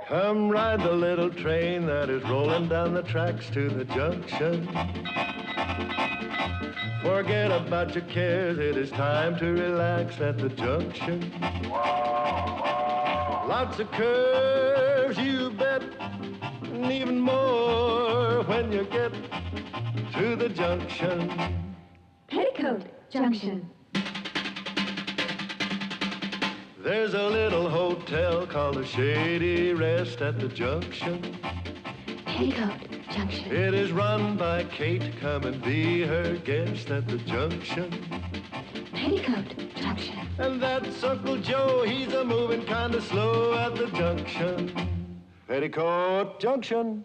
Come ride the little train that is rolling down the tracks to the junction. Forget about your cares, it is time to relax at the junction. Lots of curves, you bet, and even more when you get to the junction. Petticoat Junction. There's a little hotel called the Shady Rest at the junction. Petticoat Junction. It is run by Kate. Come and be her guest at the junction. Petticoat Junction. And that's Uncle Joe. He's a moving kind of slow at the junction. Petticoat Junction.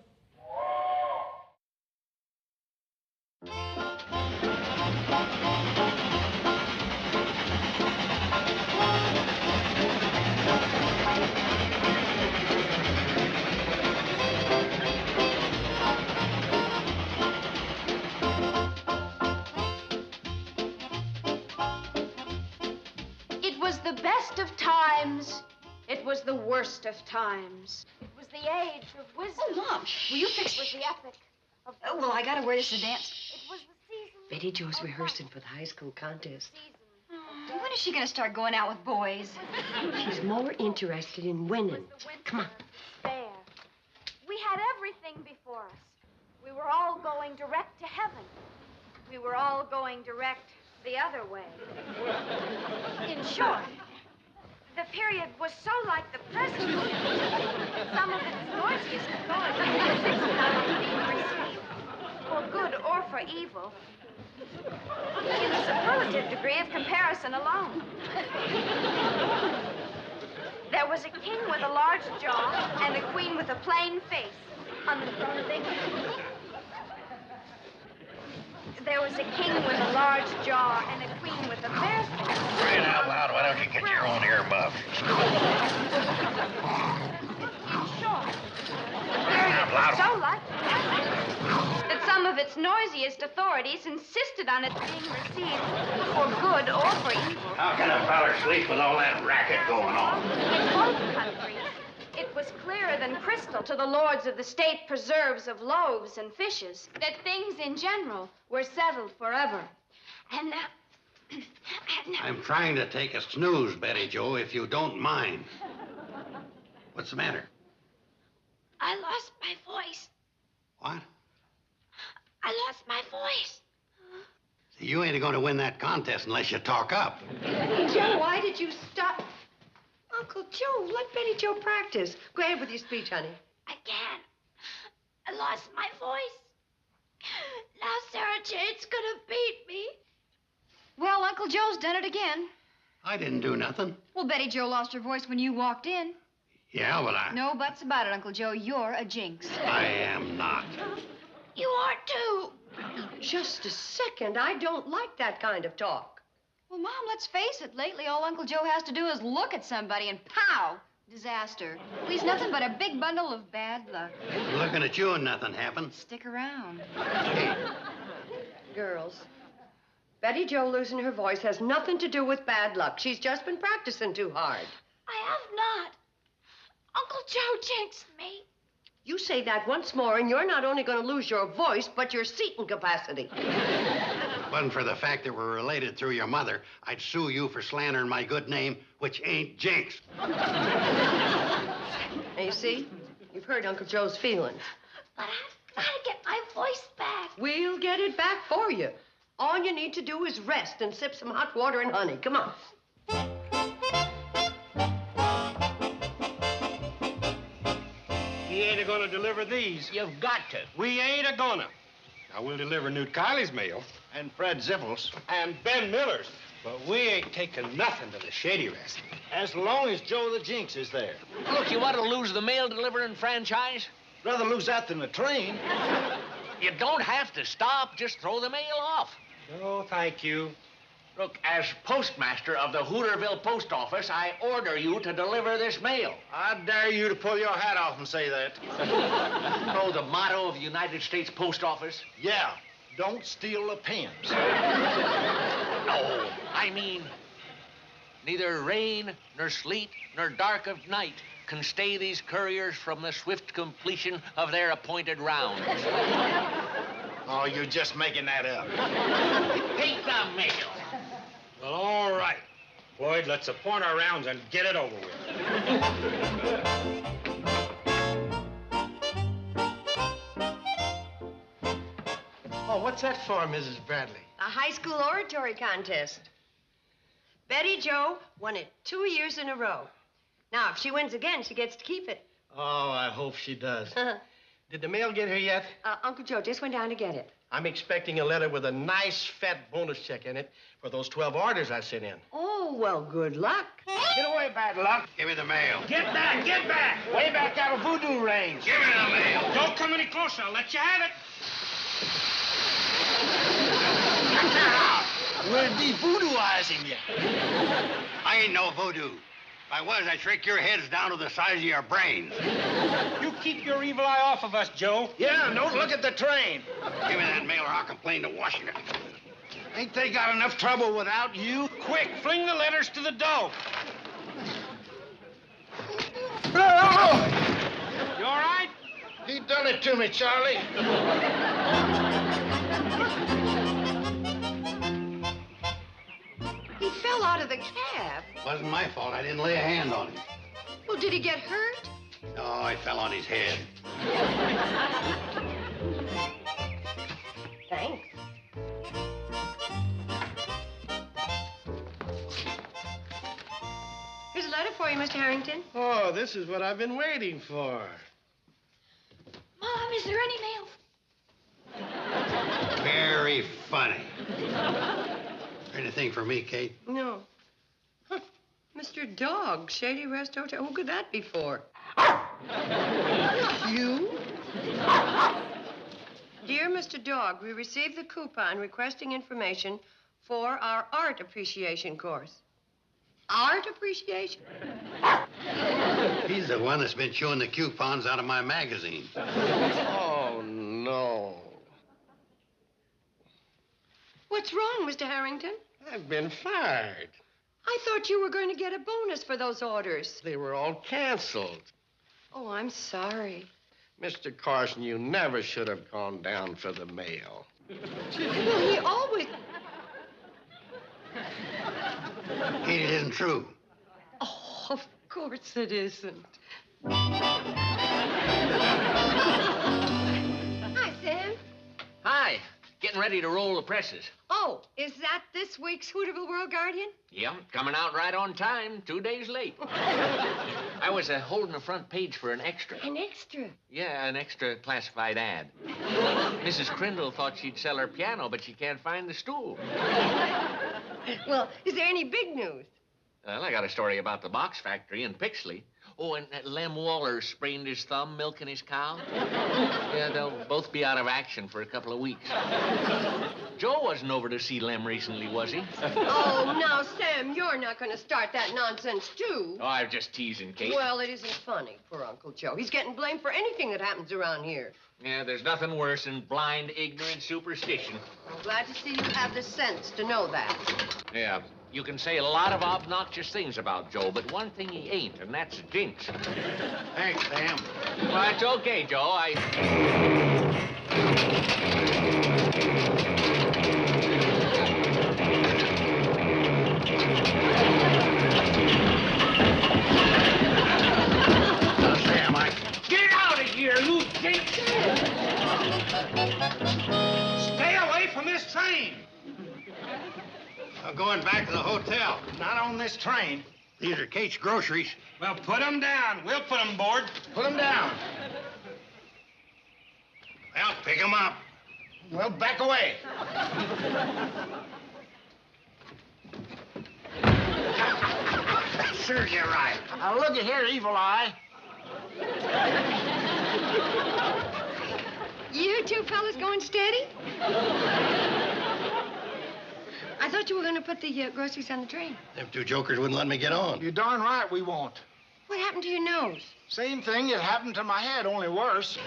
It was the worst of times. It was the age of wisdom. Oh, Mom, will you fix... It was the epic of... Oh, well, I gotta wear this to dance. It was the season... Betty Jo's rehearsing for the high school contest. When is she gonna start going out with boys? She's more interested in winning. Come on. There. We had everything before us. We were all going direct to heaven. We were all going direct the other way. In short... the period was so like the present. Some of its noisiest authority insisted on being received for good or for evil in the superlative degree of comparison alone. There was a king with a large jaw and a queen with a plain face on the throne of England. There was a king with a large jaw and a queen with a fair face. Crying out loud, why don't you get your own earmuff? Sure. So like that some of its noisiest authorities insisted on it being received for good or for evil. How can a feller sleep with all that racket going on? In both countries, it was clearer than crystal to the lords of the state preserves of loaves and fishes that things in general were settled forever. And I'm trying to take a snooze, Betty Jo, if you don't mind. What's the matter? I lost my voice. What? I lost my voice. You ain't going to win that contest unless you talk up. Joe, why did you stop? Uncle Joe, let Betty Jo practice. Go ahead with your speech, honey. I can't. I lost my voice. Now Sarah Jane's gonna beat me. Well, Uncle Joe's done it again. I didn't do nothing. Well, Betty Jo lost her voice when you walked in. Yeah, well, No buts about it, Uncle Joe. You're a jinx. I am not. You are too. Just a second. I don't like that kind of talk. Well, Mom, let's face it. Lately, all Uncle Joe has to do is look at somebody and pow! Disaster. Leaves nothing but a big bundle of bad luck. Looking at you and nothing happened. Stick around. Hey, Girls, Betty Jo losing her voice has nothing to do with bad luck. She's just been practicing too hard. I have not. Uncle Joe jinxed me. You say that once more, and you're not only going to lose your voice, but your seating capacity. wasn't for the fact that we're related through your mother, I'd sue you for slandering my good name, which ain't Jinx. Now, you see? You've hurt Uncle Joe's feelings. But I've got to get my voice back. We'll get it back for you. All you need to do is rest and sip some hot water and honey. Come on. He ain't a-gonna deliver these. You've got to. We ain't a-gonna. Now, we'll deliver Newt Kiley's mail. And Fred Zippel's. And Ben Miller's. But we ain't taking nothing to the Shady Rest. As long as Joe the Jinx is there. Look, you want to lose the mail delivering franchise? Rather lose that than the train. You don't have to stop. Just throw the mail off. Oh, thank you. Look, as postmaster of the Hooterville Post Office, I order you to deliver this mail. I dare you to pull your hat off and say that. Oh, the motto of the United States Post Office? Yeah, don't steal the pens. No, I mean, neither rain, nor sleet, nor dark of night can stay these couriers from the swift completion of their appointed rounds. Oh, you're just making that up. Take the mail. Well, all right. Floyd, let's appoint our rounds and get it over with. Oh, what's that for, Mrs. Bradley? A high school oratory contest. Betty Jo won it 2 years in a row. Now, if she wins again, she gets to keep it. Oh, I hope she does. Did the mail get here yet? Uncle Joe just went down to get it. I'm expecting a letter with a nice, fat bonus check in it for those 12 orders I sent in. Oh, well, good luck. Get away, bad luck. Give me the mail. Get back, get back. Way back out of voodoo range. Give me the mail. Don't come any closer. I'll let you have it. We're de-voodooizing you. I ain't no voodoo. If I was, I'd shrink your heads down to the size of your brains. You keep your evil eye off of us, Joe. Yeah, don't look at the train. Give me that mail or I'll complain to Washington. Ain't they got enough trouble without you? Quick, fling the letters to the dough. Oh! You all right? He done it to me, Charlie. He fell out of the cab. Wasn't my fault. I didn't lay a hand on him. Well, did he get hurt? Oh, I fell on his head. Thanks. Here's a letter for you, Mr. Harrington. Oh, this is what I've been waiting for. Mom, is there any mail? Very funny. Anything for me, Kate? No. Huh. Mr. Dog, Shady Rest Hotel. Who could that be for? You? Dear Mr. Dog, we received the coupon requesting information for our art appreciation course. Art appreciation? He's the one that's been chewing the coupons out of my magazine. Oh, no. What's wrong, Mr. Harrington? I've been fired. I thought you were going to get a bonus for those orders. They were all canceled. Oh, I'm sorry. Mr. Carson, you never should have gone down for the mail. Well, he always... Kate, it isn't true. Oh, of course it isn't. Hi, Sam. Hi. Getting ready to roll the presses. Oh, is that this week's Hooterville World Guardian? Yep, coming out right on time, 2 days late. I was holding the front page for an extra. An extra? Yeah, an extra classified ad. Mrs. Crindle thought she'd sell her piano, but she can't find the stool. Well, is there any big news? Well, I got a story about the box factory in Pixley. Oh, and Lem Waller sprained his thumb milking his cow. Yeah, they'll both be out of action for a couple of weeks. Joe wasn't over to see Lem recently, was he? Oh, now, Sam, you're not going to start that nonsense, too. Oh, I'm just teasing, Kate. Well, it isn't funny, poor Uncle Joe. He's getting blamed for anything that happens around here. Yeah, there's nothing worse than blind, ignorant superstition. I'm glad to see you have the sense to know that. Yeah, you can say a lot of obnoxious things about Joe, but one thing he ain't, and that's a jinx. Thanks, Sam. Well, it's okay, Joe. Sam, Get out of here, you jinx! Stay away from this train. I'm going back to the hotel. Not on this train. These are Kate's groceries. Well, put them down. We'll put them aboard. Put him down. Well, pick them up. Well, back away. Serves you right. Now, look at here, Evil Eye. You two fellas going steady? I thought you were going to put the groceries on the train. Them two jokers wouldn't let me get on. You're darn right we won't. What happened to your nose? Same thing that happened to my head, only worse.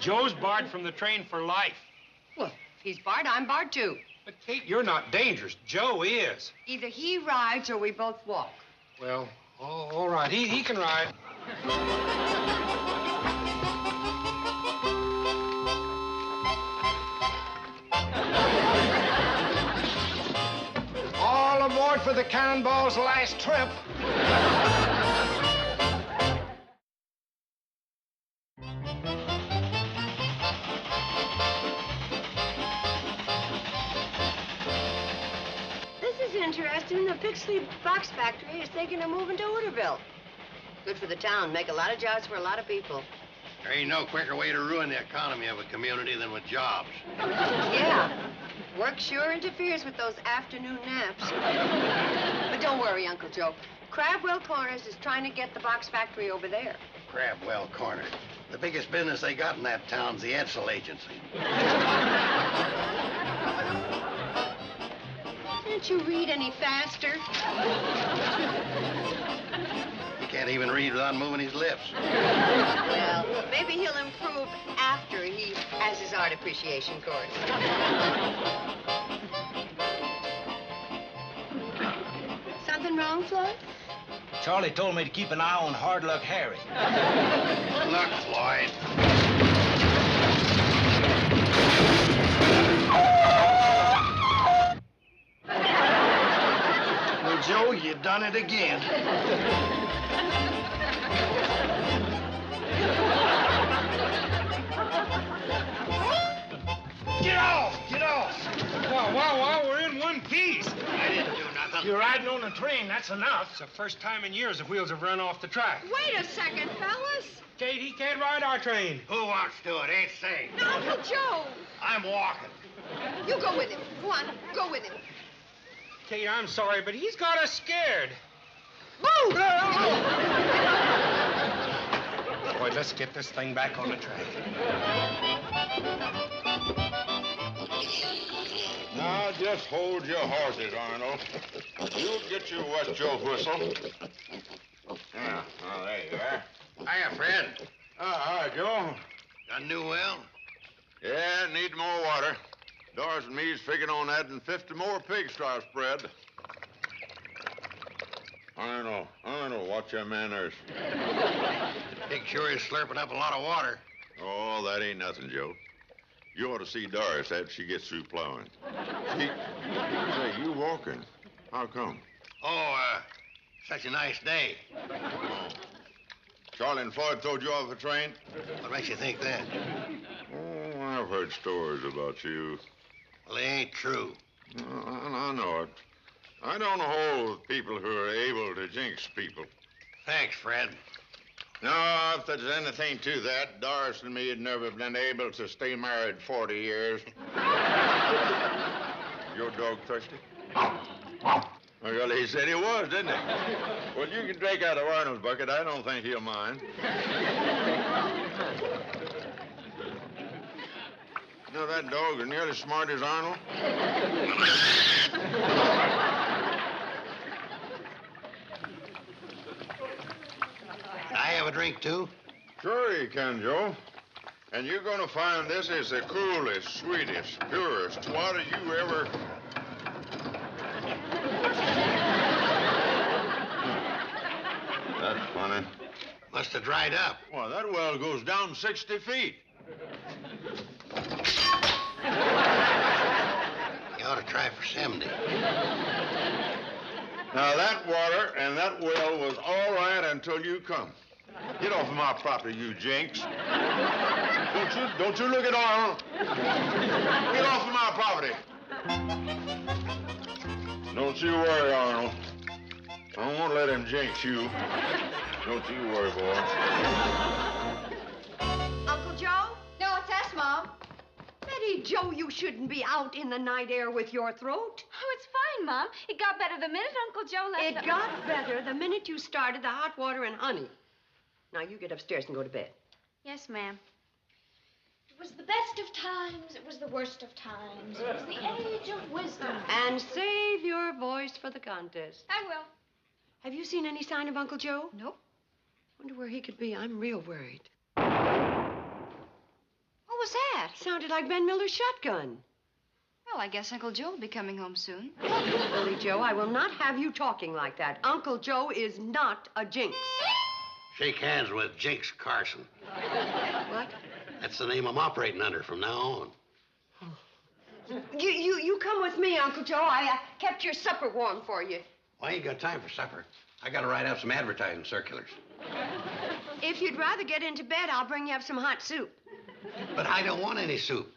Joe's barred from the train for life. Well, if he's barred, I'm barred, too. But, Kate, you're not dangerous. Joe is. Either he rides or we both walk. Well, Oh, all right. He can ride. All aboard for the Cannonball's last trip. This is interesting. The Pixley box factory is thinking of moving to Hooterville. Good for the town. Make a lot of jobs for a lot of people. There ain't no quicker way to ruin the economy of a community than with jobs. Yeah. Work sure interferes with those afternoon naps. But don't worry, Uncle Joe. Crabwell Corners is trying to get the box factory over there. Crabwell Corner. The biggest business they got in that town's the Edsel Agency. Can't you read any faster? He can't even read without moving his lips. Well, maybe he'll improve after he has his art appreciation course. Something wrong, Floyd? Charlie told me to keep an eye on Hard Luck Harry. Good luck, Floyd. Well, Joe, you done it again. Get off! Get off! Wow, we're in one piece. I didn't do nothing. You're riding on a train, that's enough. It's the first time in years the wheels have run off the track. Wait a second, fellas. Kate, he can't ride our train. Who wants to? It ain't safe. No, Uncle Joe. I'm walking. You go with him. Go on, go with him. Kate, I'm sorry, but he's got us scared. Move! Boy, let's get this thing back on the track. Now, just hold your horses, Arnold. You'll get your West Joe whistle. Yeah, oh, there you are. Hiya, Fred. Hi, Joe. Got a new well? Yeah, need more water. Doris and me's figuring on adding 50 more pigs to our spread. Arnold, watch your manners. Pig sure is slurping up a lot of water. Oh, that ain't nothing, Joe. You ought to see Doris after she gets through plowing. Say, you walking. How come? Oh, such a nice day. Oh. Charlie and Floyd throwed you off the train? What makes you think that? Oh, I've heard stories about you. Well, they ain't true. I know it. I don't hold people who are able to jinx people. Thanks, Fred. No, if there's anything to that, Doris and me had never been able to stay married 40 years. Your dog thirsty? Well, he said he was, didn't he? Well, you can drink out of Arnold's bucket. I don't think he'll mind. You know, that dog is nearly as smart as Arnold. I have a drink, too? Sure you can, Joe. And you're going to find this is the coolest, sweetest, purest water you ever... That's funny. Must have dried up. Well, that well goes down 60 feet. You ought to try for 70. Now, that water and that well was all right until you come. Get off of my property, you Jinx. Don't you look at Arnold. Get off of my property. Don't you worry, Arnold. I won't let him jinx you. Don't you worry, boy. Uncle Joe? No, it's us, Mom. Betty Jo, you shouldn't be out in the night air with your throat. Oh, it's fine, Mom. It got better the minute Uncle Joe left. It got better the minute you started the hot water and honey. Now, you get upstairs and go to bed. Yes, ma'am. It was the best of times. It was the worst of times. It was the age of wisdom. And save your voice for the contest. I will. Have you seen any sign of Uncle Joe? Nope. Wonder where he could be. I'm real worried. What was that? Sounded like Ben Miller's shotgun. Well, I guess Uncle Joe will be coming home soon. Billie Jo, I will not have you talking like that. Uncle Joe is not a jinx. Shake hands with Jinx Carson. What? That's the name I'm operating under from now on. You come with me, Uncle Joe. I kept your supper warm for you. Well, I ain't got time for supper. I gotta write out some advertising circulars. If you'd rather get into bed, I'll bring you up some hot soup. But I don't want any soup.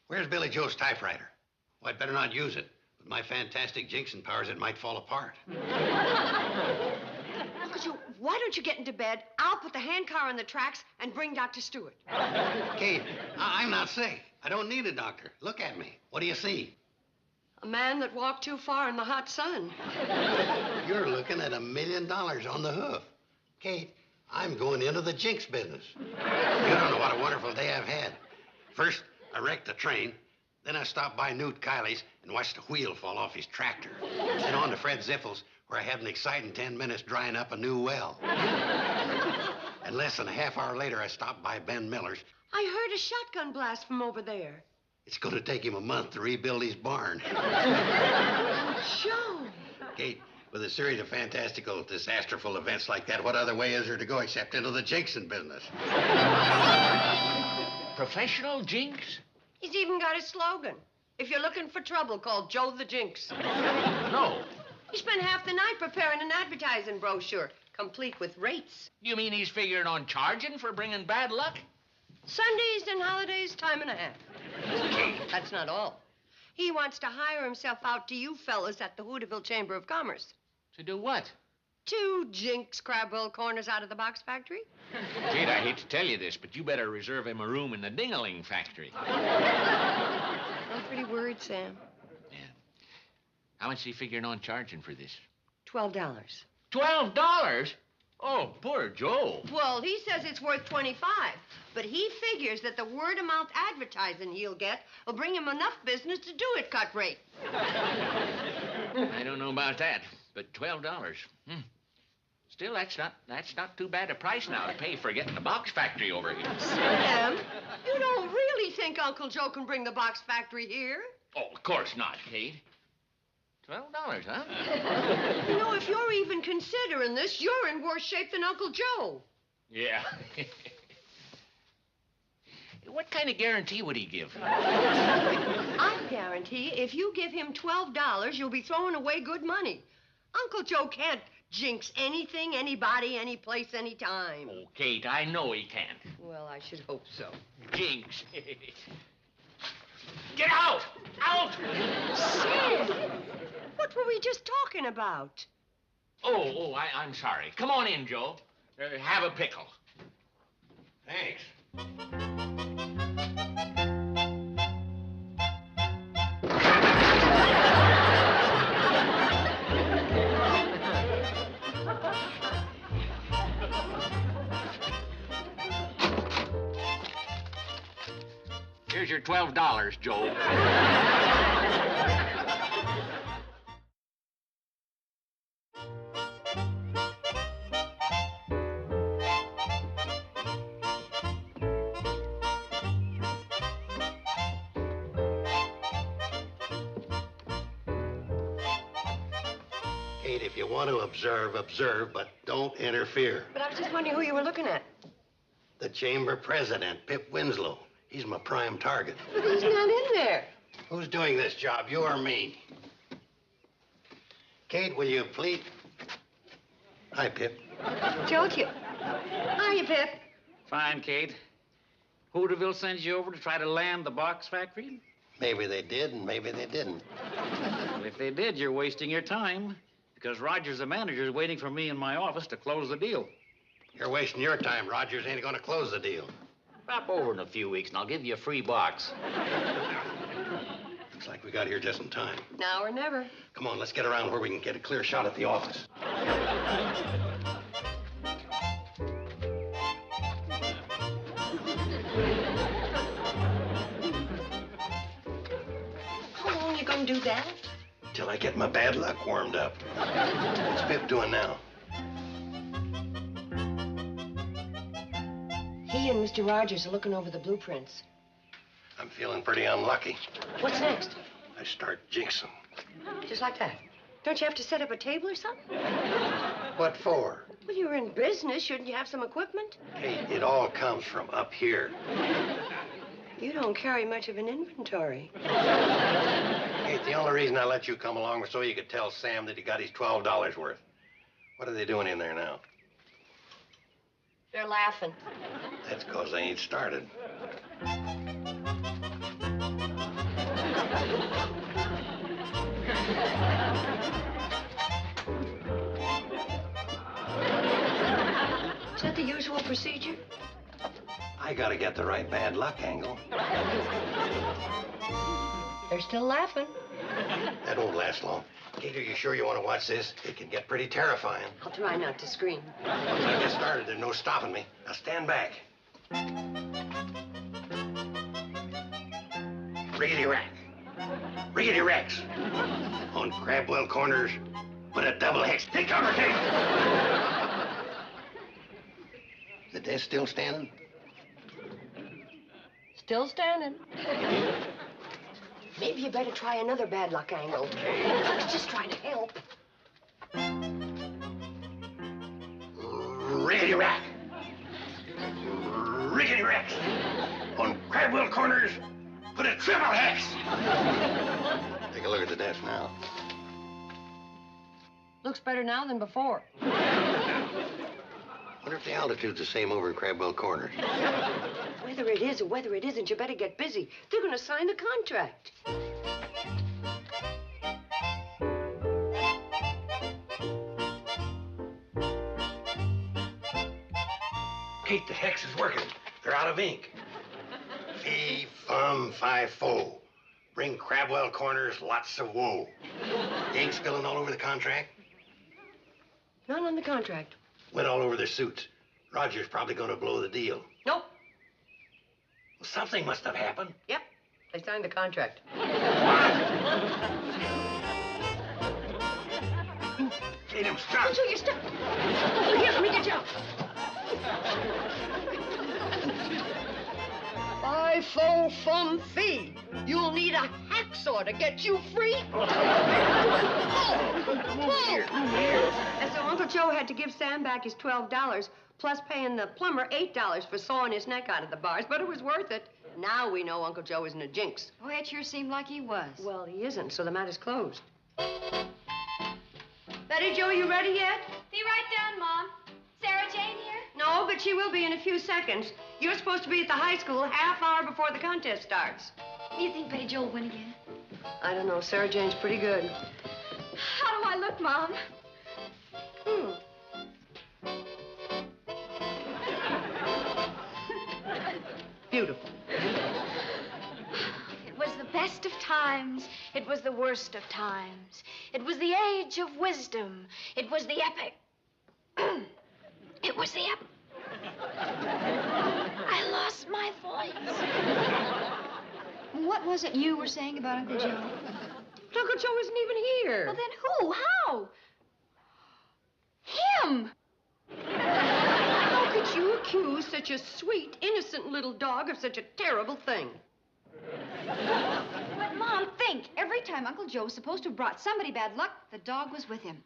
Where's Billie Jo's typewriter? Well, I'd better not use it. With my fantastic jinxing powers, it might fall apart. Uncle Joe, why don't you get into bed? I'll put the hand car on the tracks and bring Dr. Stewart. Kate, I'm not sick. I don't need a doctor. Look at me. What do you see? A man that walked too far in the hot sun. You're looking at $1 million on the hoof. Kate, I'm going into the jinx business. You don't know what a wonderful day I've had. First, I wrecked the train. Then I stopped by Newt Kiley's and watched a wheel fall off his tractor. Then on to Fred Ziffle's, where I had an exciting 10 minutes drying up a new well. And less than a half hour later, I stopped by Ben Miller's. I heard a shotgun blast from over there. It's going to take him a month to rebuild his barn. Joe. Kate, with a series of fantastical, disasterful events like that, what other way is there to go except into the jinxing business? Professional jinx? He's even got a slogan. If you're looking for trouble, call Joe the Jinx. No. He spent half the night preparing an advertising brochure, complete with rates. You mean he's figuring on charging for bringing bad luck? Sundays and holidays, time and a half. That's not all. He wants to hire himself out to you fellas at the Hooterville Chamber of Commerce. To do what? To jinx Crabwell Corners out of the box factory. Kate, I hate to tell you this, but you better reserve him a room in the ding-a-ling factory. I'm pretty worried, Sam. Yeah. How much is he figuring on charging for this? $12. $12? Oh, poor Joe. Well, he says it's worth $25, but he figures that the word-of-mouth advertising he'll get will bring him enough business to do it cut rate. I don't know about that, but $12. Still, that's not too bad a price now to pay for getting the box factory over here. Sam, you don't really think Uncle Joe can bring the box factory here? Oh, of course not, Kate. $12, huh? You know, if you're even considering this, you're in worse shape than Uncle Joe. Yeah. What kind of guarantee would he give? I guarantee if you give him $12, you'll be throwing away good money. Uncle Joe can't jinx anything, anybody, any place, any time. Oh, Kate, I know he can't. Well, I should hope so. Jinx. Get out! Out! Sam! What were we just talking about? I'm sorry. Come on in, Joe. Have a pickle. Thanks. Here's your $12, Joe. Kate, if you want to observe, but don't interfere. But I was just wondering who you were looking at. The chamber president, Pip Winslow. He's my prime target. But he's not in there. Who's doing this job, you or me? Kate, will you please? Hi, Pip. Told you. Hiya, Pip. Fine, Kate. Hooterville sends you over to try to land the box factory? Maybe they did, and maybe they didn't. Well, if they did, you're wasting your time. Because Rogers, the manager, is waiting for me in my office to close the deal. You're wasting your time. Rogers ain't going to close the deal. Stop over in a few weeks, and I'll give you a free box. Looks like we got here just in time. Now or never. Come on, let's get around where we can get a clear shot at the office. How long you gonna do that? Till I get my bad luck warmed up. What's Pip doing now? He and Mr. Rogers are looking over the blueprints. I'm feeling pretty unlucky. What's next? I start jinxing. Just like that. Don't you have to set up a table or something? What for? Well, you're in business. Shouldn't you have some equipment? Kate, it all comes from up here. You don't carry much of an inventory. Kate, the only reason I let you come along was so you could tell Sam that he got his $12 worth. What are they doing in there now? They're laughing. That's because they ain't started. Is that the usual procedure? I gotta get the right bad luck angle. They're still laughing. That won't last long. Kate, are you sure you want to watch this? It can get pretty terrifying. I'll try not to scream. Once I get started, there's no stopping me. Now stand back. Riggedy rack. Riggedy racks. On Crabwell corners, put a double hex. Take cover, Kate! The desk still standing? Still standing. Maybe you better try another bad luck angle. I was just trying to help. Riggedy rack. Riggedy racks. On Crabwell corners, put a triple hex. Take a look at the desk now. Looks better now than before. Wonder if the altitude's the same over in Crabwell corners. Whether it is or whether it isn't, you better get busy. They're going to sign the contract. Kate, the hex is working. They're out of ink. Fee, fum, fi, fo. Bring Crabwell corners lots of woe. The ink spilling all over the contract? None on the contract. Went all over their suits. Roger's probably going to blow the deal. Nope. Well, something must have happened. Yep. They signed the contract. Kate, him stop. Until you stop. Over here, make a jump. Fi, fo, fum, fee. You'll need a hacksaw to get you free. And so Uncle Joe had to give Sam back his $12, plus paying the plumber $8 for sawing his neck out of the bars, but it was worth it. Now we know Uncle Joe isn't a jinx. Boy, it sure seemed like he was. Well, he isn't, so the matter's closed. Betty Jo, you ready yet? Be right down, Mom. Sarah Jane here? No, but she will be in a few seconds. You're supposed to be at the high school half hour before the contest starts. Do you think Betty Jo will win again? I don't know. Sarah Jane's pretty good. How do I look, Mom? Beautiful. It was the best of times. It was the worst of times. It was the age of wisdom. It was the epic. It was the epic. I lost my voice. What was it you were saying about Uncle Joe? Uncle Joe isn't even here. Well, then who? How? Him! How could you accuse such a sweet, innocent little dog of such a terrible thing? But, Mom, think. Every time Uncle Joe was supposed to have brought somebody bad luck, the dog was with him.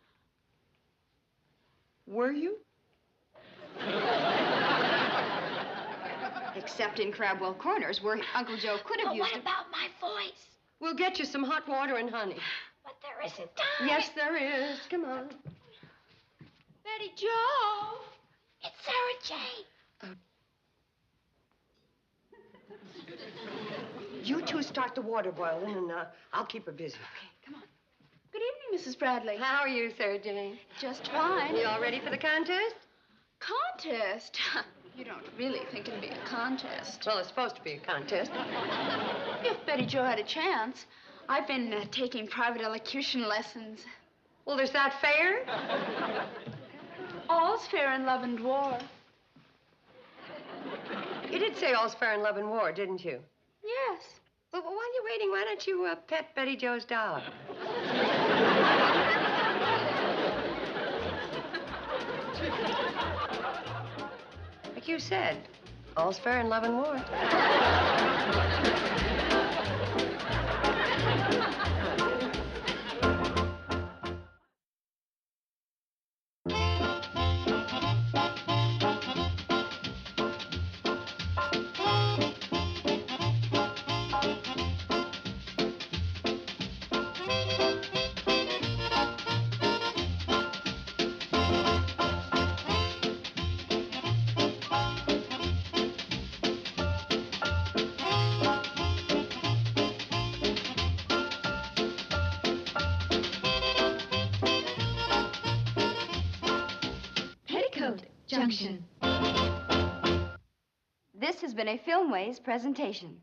Were you? Except in Crabwell Corners, where Uncle Joe could have But used what it. about my voice? We'll get you some hot water and honey. But there isn't time. Yes, there is. Come on. Betty Jo. It's Sarah Jane. You two start the water boiling, and I'll keep her busy. Okay, come on. Good evening, Mrs. Bradley. How are you, Sarah Jane? Just fine. You all ready for the contest? Contest? You don't really think it'll be a contest. Well, it's supposed to be a contest. If Betty Jo had a chance. I've been taking private elocution lessons. Well, is that fair? All's fair in love and war. You did say all's fair in love and war, didn't you? Yes. Well, while you're waiting, why don't you pet Betty Jo's dog? Like you said, all's fair in love and war. Petticoat Junction. This has been a Filmways presentation.